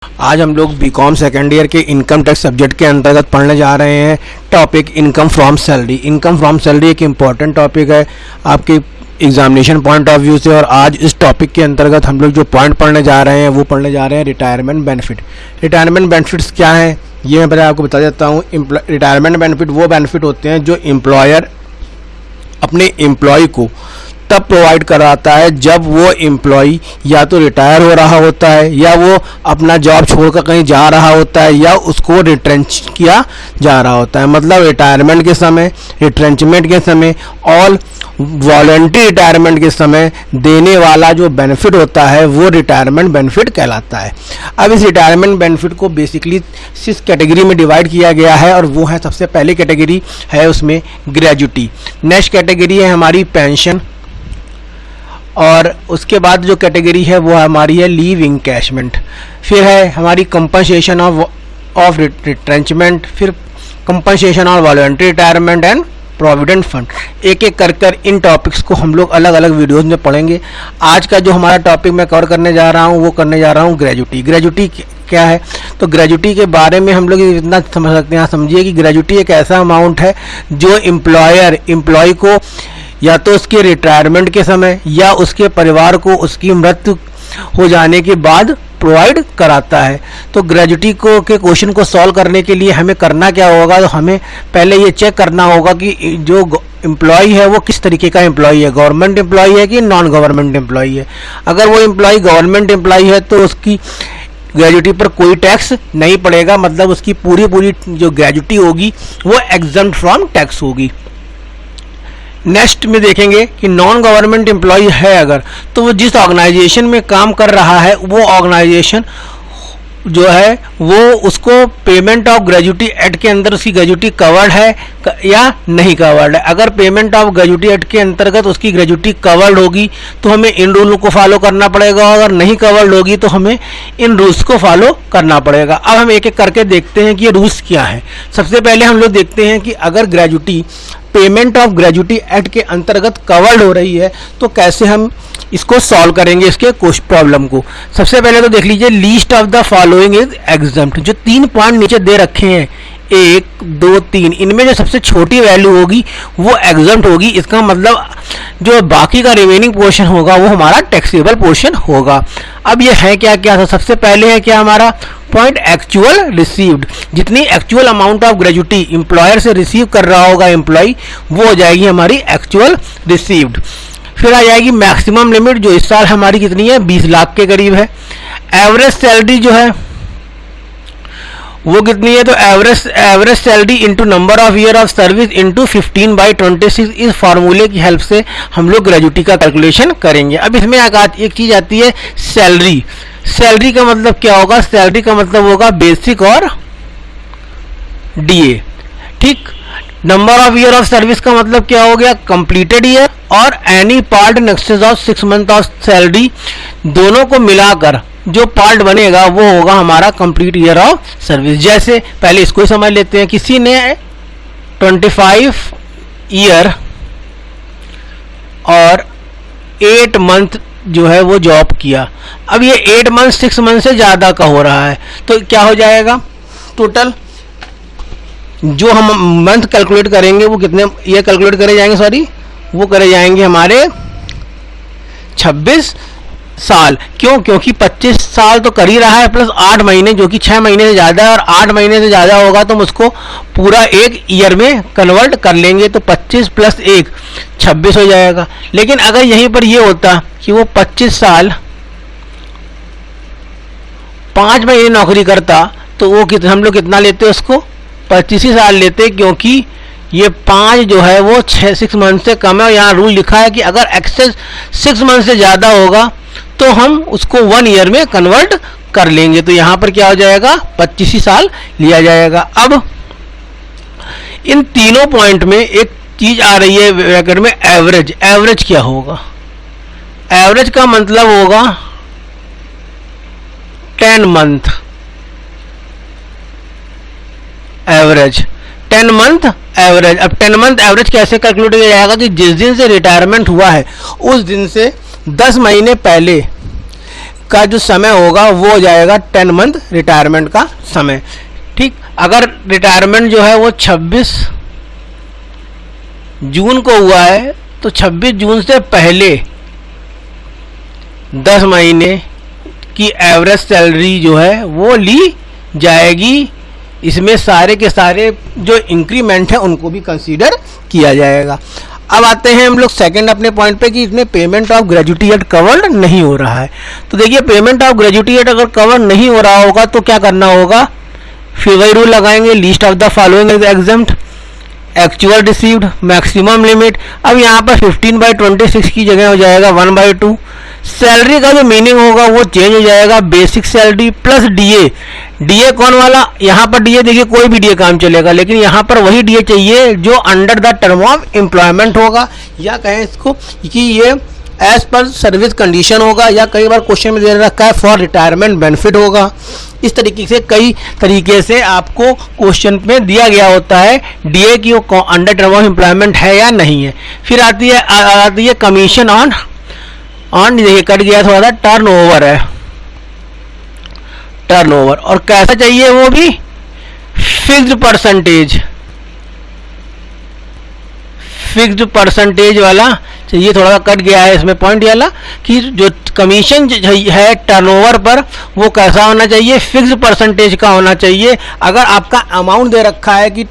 आज हम लोग बीकॉम सेकेंड ईयर के इनकम टैक्स सब्जेक्ट के अंतर्गत पढ़ने जा रहे हैं topic income from salary. Income from salary एक इम्पॉर्टेंट टॉपिक है आपके एग्जामिनेशन पॉइंट ऑफ व्यू से। और आज इस टॉपिक के अंतर्गत हम लोग जो पॉइंट पढ़ने जा रहे हैं वो पढ़ने जा रहे हैं रिटायरमेंट बेनिफिट। रिटायरमेंट बेनिफिट्स क्या हैं ये मैं पहले आपको बता देता हूँ। रिटायरमेंट बेनिफिट वो बेनिफिट होते हैं जो एम्प्लॉयर अपने एम्प्लॉय को तब प्रोवाइड कराता है जब वो एम्प्लॉय या तो रिटायर हो रहा होता है या वो अपना जॉब छोड़कर कहीं जा रहा होता है या उसको रिट्रेंच किया जा रहा होता है। मतलब रिटायरमेंट के समय, रिट्रेंचमेंट के समय और वॉलंटरी रिटायरमेंट के समय देने वाला जो बेनिफिट होता है वो रिटायरमेंट बेनिफिट कहलाता है। अब इस रिटायरमेंट बेनिफिट को बेसिकली 6 कैटेगरी में डिवाइड किया गया है और वो है, सबसे पहली कैटेगरी है उसमें ग्रेजुटी। नेक्स्ट कैटेगरी है हमारी पेंशन और उसके बाद जो कैटेगरी है वो हमारी है लीव इनकैशमेंट। फिर है हमारी कंपनसेशन ऑफ रिट्रेंचमेंट, फिर compensation of voluntary retirement and provident fund. एक एक कर इन टॉपिक्स को हम लोग अलग अलग वीडियोस में पढ़ेंगे। आज का जो हमारा टॉपिक मैं कवर करने जा रहा हूँ वो करने जा रहा हूँ ग्रेजुटी। ग्रेजुटी क्या है? तो ग्रेजुटी के बारे में हम लोग इतना समझ सकते हैं, समझिए कि ग्रेजुटी एक ऐसा अमाउंट है जो एम्प्लॉय को या तो उसके रिटायरमेंट के समय या उसके परिवार को उसकी मृत्यु हो जाने के बाद प्रोवाइड कराता है। तो ग्रेजुटी को के क्वेश्चन को सॉल्व करने के लिए हमें करना क्या होगा? तो हमें पहले ये चेक करना होगा कि जो एम्प्लॉय है वो किस तरीके का एम्प्लॉय है, गवर्नमेंट एम्प्लॉय है कि नॉन गवर्नमेंट एम्प्लॉय है। अगर वो एम्प्लॉय गवर्नमेंट एम्प्लॉय है तो उसकी ग्रेजुटी पर कोई टैक्स नहीं पड़ेगा, मतलब उसकी पूरी जो ग्रेजुटी होगी वो एग्जम्प्ट फ्रॉम टैक्स होगी। नेक्स्ट में देखेंगे कि नॉन गवर्नमेंट एम्प्लॉय है अगर, तो वो जिस ऑर्गेनाइजेशन में काम कर रहा है वो ऑर्गेनाइजेशन जो है वो उसको पेमेंट ऑफ ग्रेजुटी एक्ट के अंदर उसकी ग्रेजुटी कवर्ड है या नहीं कवर्ड है। अगर पेमेंट ऑफ ग्रेजुटी एक्ट के अंतर्गत उसकी ग्रेजुटी कवर्ड होगी तो हमें इन रूल को फॉलो करना पड़ेगा, और अगर नहीं कवर्ड होगी तो हमें इन रूल्स को फॉलो करना पड़ेगा। अब हम एक एक करके देखते हैं कि ये रूल्स क्या हैं। सबसे पहले हम लोग देखते हैं कि अगर gratuity payment of gratuity act के अंतर्गत कवर्ड हो रही है तो कैसे हम इसको सॉल्व करेंगे इसके प्रॉब्लम को। सबसे पहले तो देख लीजिए least of the following is exempt. जो 3 पॉइंट नीचे दे रखे हैं 1, 2, 3, इनमें जो सबसे छोटी वैल्यू होगी वो एग्जम्प्ट होगी। इसका मतलब जो बाकी का रिमेनिंग पोर्शन होगा वो हमारा टैक्सेबल पोर्शन होगा। अब ये है क्या क्या था? सबसे पहले है क्या हमारा पॉइंट एक्चुअल रिसीव्ड। जितनी actual amount of gratuity employer से रिसीव कर रहा होगा एम्प्लॉय वो हो जाएगी हमारी एक्चुअल रिसीव्ड। फिर आ जाएगी मैक्सिमम लिमिट जो इस साल हमारी कितनी है 20 लाख के करीब है। एवरेज सैलरी जो है वो कितनी है? तो average salary into number of year of service into 15/26। इस फार्मूले की हेल्प से हम लोग ग्रेजुटी का कैलकुलेशन करेंगे। अब इसमें एक चीज आती है सैलरी। सैलरी का मतलब क्या होगा? सैलरी का मतलब होगा बेसिक और डीए, ठीक। Number of year of service का मतलब क्या हो गया? कंप्लीटेड ईयर और any part in excess of 6 month of salary, दोनों को मिलाकर जो पार्ट बनेगा वो होगा हमारा कंप्लीट ईयर ऑफ सर्विस। जैसे पहले इसको ही समझ लेते हैं, किसी ने 25 ईयर और 8 मंथ जो है वो जॉब किया। अब ये 8 मंथ 6 मंथ से ज़्यादा का हो रहा है तो क्या हो जाएगा? टोटल जो हम मंथ कैलकुलेट करेंगे वो कितने ये कैलकुलेट करे जाएंगे, वो करे जाएंगे हमारे 26 साल। क्यों? क्योंकि 25 साल तो कर ही रहा है प्लस 8 महीने जो कि 6 महीने से ज़्यादा है, और 8 महीने से ज़्यादा होगा तो हम उसको पूरा एक ईयर में कन्वर्ट कर लेंगे तो 25 + 1 26 हो जाएगा। लेकिन अगर यहीं पर ये होता कि वो 25 साल 5 महीने नौकरी करता तो वो हम लोग कितना लेते उसको? 25 ही साल लेते, क्योंकि ये 5 जो है वो 6 मंथ से कम है। और यहाँ रूल लिखा है कि अगर एक्सेस 6 मंथ से ज़्यादा होगा तो हम उसको 1 ईयर में कन्वर्ट कर लेंगे। तो यहाँ पर क्या हो जाएगा? 25 ही साल लिया जाएगा। अब इन तीनों पॉइंट में एक चीज आ रही है ब्रैकेट में, एवरेज। एवरेज क्या होगा? एवरेज का मतलब होगा 10 मंथ एवरेज। 10 month average. अब 10 मंथ एवरेज कैसे कैलकुलेट किया जाएगा? कि जिस दिन से रिटायरमेंट हुआ है उस दिन से 10 महीने पहले का जो समय होगा वो हो जाएगा 10 मंथ रिटायरमेंट का समय। ठीक, अगर रिटायरमेंट जो है वो 26 जून को हुआ है तो 26 जून से पहले 10 महीने की एवरेज सैलरी जो है वो ली जाएगी। इसमें सारे के सारे जो इंक्रीमेंट है उनको भी कंसीडर किया जाएगा। अब आते हैं हम लोग सेकंड अपने पॉइंट पे कि इसमें payment of gratuity act covered नहीं हो रहा है। तो देखिए, पेमेंट ऑफ ग्रेजुटी एट अगर कवर नहीं हो रहा होगा तो क्या करना होगा, फिर वही रूल लगाएंगे, list of the following is exempt, actual received, maximum limit. अब यहाँ पर 15/26 की जगह हो जाएगा 1/2। सैलरी का जो मीनिंग होगा वो चेंज हो जाएगा, basic salary plus DA. DA कौन वाला, यहाँ पर डीए देखिए कोई भी डीए काम चलेगा, लेकिन यहाँ पर वही डीए चाहिए जो under the term of employment होगा, या कहें इसको कि ये एज पर सर्विस कंडीशन होगा, या कई बार क्वेश्चन में दे रखा है फॉर रिटायरमेंट बेनिफिट होगा। इस तरीके से कई तरीके से आपको क्वेश्चन में दिया गया होता है डीए की वो अंडर टर्म ऑफ एम्प्लॉयमेंट है या नहीं है। फिर आती है कमीशन ऑन देखिए कट गया थोड़ा सा, टर्नओवर है, टर्नओवर, और कैसा चाहिए वो भी फिक्स्ड परसेंटेज वाला चाहिए। थोड़ा सा कट गया है इसमें पॉइंट वाला कि जो कमीशन है टर्नओवर पर वो कैसा होना चाहिए, फिक्स्ड परसेंटेज का होना चाहिए। अगर आपका अमाउंट दे रखा है कि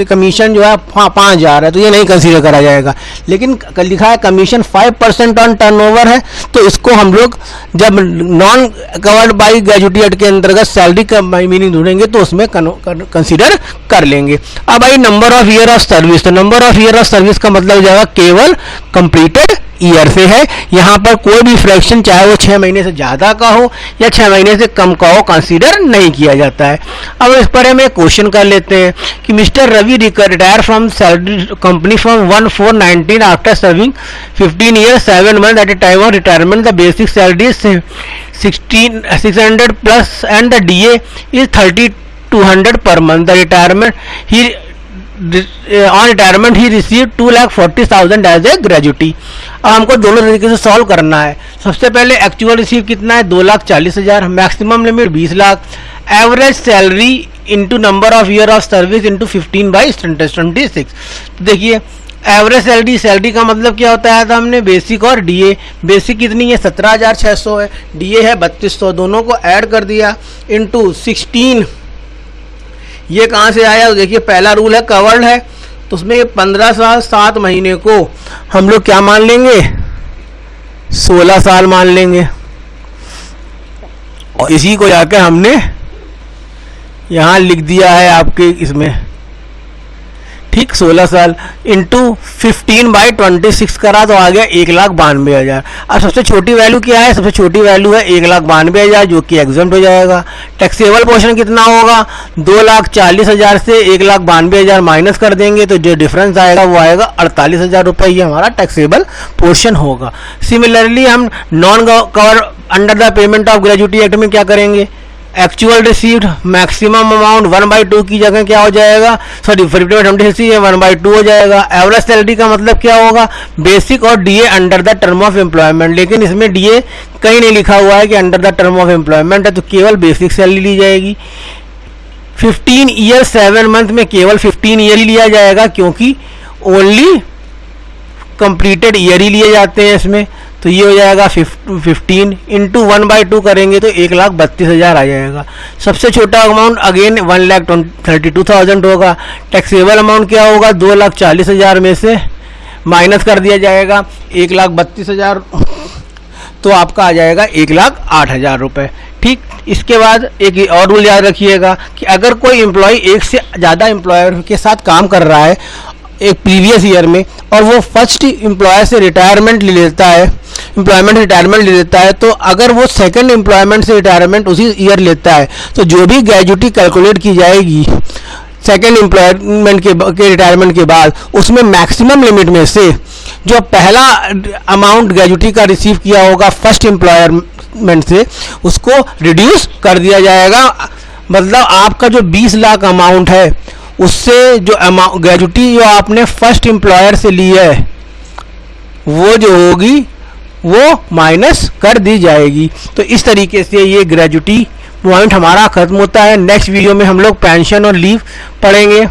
कमीशन जो है 5,000 है तो ये नहीं कंसीडर करा जाएगा, लेकिन लिखा है कमीशन 5% ऑन टर्नओवर है तो इसको हम लोग जब non covered by gratuity act के अंतर्गत सैलरी का मीनिंग ढूंढेंगे तो उसमें कंसीडर कर लेंगे। अब भाई number of year of service, तो number of year of service का मतलब हो जाएगा केवल कंप्लीटेड ईयर से है। यहाँ पर कोई भी फ्रैक्शन चाहे वो 6 महीने से ज़्यादा का हो या 6 महीने से कम का हो कंसीडर नहीं किया जाता है। अब इस पर हम एक क्वेश्चन कर लेते हैं कि Mr Ravi retire from salary company from 1/4/19 after serving 15 year 7 months at a time of retirement. The basic salary 1600 plus and the DA is 3200 per month. The retirement he on retirement he received 2,40,000 as a gratuity. अब हमको दोनों तरीके से solve करना है। सबसे पहले actual receive कितना है 2,40,000, maximum limit 20 lakh, average salary into number of year of service into 15/26। देखिए एवरेज सैलरी का मतलब क्या होता है, तो हमने बेसिक और डीए, बेसिक कितनी है 17,600 है, डीए है 3,200, दोनों को ऐड कर दिया इंटू 16। ये कहाँ से आया, तो देखिए पहला रूल है कवर्ड है तो उसमें 15 साल 7 महीने को हम लोग क्या मान लेंगे 16 साल मान लेंगे, और इसी को जाकर हमने यहाँ लिख दिया है आपके इसमें, ठीक 16 साल इंटू 15/26 करा तो आ गया 1,92,000। अब सबसे छोटी वैल्यू क्या है, सबसे छोटी वैल्यू है 1,92,000 जो कि एग्जम्प्ट हो जाएगा। टैक्सेबल पोर्शन कितना होगा 2,40,000 से 1,92,000 माइनस कर देंगे तो जो डिफरेंस आएगा वो आएगा 48,000 रुपये, ये हमारा टैक्सेबल पोर्शन होगा। सिमिलरली हम non cover under the payment of gratuity act में क्या करेंगे, एक्चुअल रिसीव्ड मैक्सिमम अमाउंट 1/2 की जगह क्या हो जाएगा, सॉरी 15/26 1/2 हो जाएगा। एवरेज सैलरी का मतलब क्या होगा, बेसिक और DA under the term of employment, लेकिन इसमें डीए कहीं नहीं लिखा हुआ है कि under the term of employment है तो केवल बेसिक सैलरी ली जाएगी। 15 ईयर 7 मंथ में केवल 15 ईयर ही लिया जाएगा क्योंकि ओनली कंप्लीटेड ईयर ही लिए जाते हैं इसमें, तो ये हो जाएगा 15 इंटू 1/2 करेंगे तो 1,32,000 आ जाएगा। सबसे छोटा अमाउंट अगेन 1,32,000 होगा। टैक्सेबल अमाउंट क्या होगा 2,40,000 में से माइनस कर दिया जाएगा 1,32,000 तो आपका आ जाएगा 1,08,000 रुपये। ठीक, इसके बाद एक और रूल याद रखिएगा कि अगर कोई एम्प्लॉय एक से ज़्यादा एम्प्लॉयर के साथ काम कर रहा है एक प्रीवियस ईयर में और वो फर्स्ट एम्प्लॉयर से रिटायरमेंट ले लेता है, एम्प्लॉयमेंट रिटायरमेंट ले लेता है, तो अगर वो सेकंड एम्प्लॉयमेंट से रिटायरमेंट उसी ईयर लेता है तो जो भी ग्रेजुटी कैलकुलेट की जाएगी सेकंड एम्प्लॉयमेंट के रिटायरमेंट के बाद उसमें मैक्सिमम लिमिट में से जो पहला अमाउंट ग्रेजुटी का रिसीव किया होगा फर्स्ट एम्प्लॉयमेंट से उसको रिड्यूस कर दिया जाएगा। मतलब आपका जो 20 लाख अमाउंट है उससे जो अमाउंट ग्रेजुटी जो आपने फर्स्ट एम्प्लॉयर से ली है वो जो होगी वो माइनस कर दी जाएगी। तो इस तरीके से ये ग्रेजुटी पॉइंट हमारा खत्म होता है। नेक्स्ट वीडियो में हम लोग पेंशन और लीव पढ़ेंगे।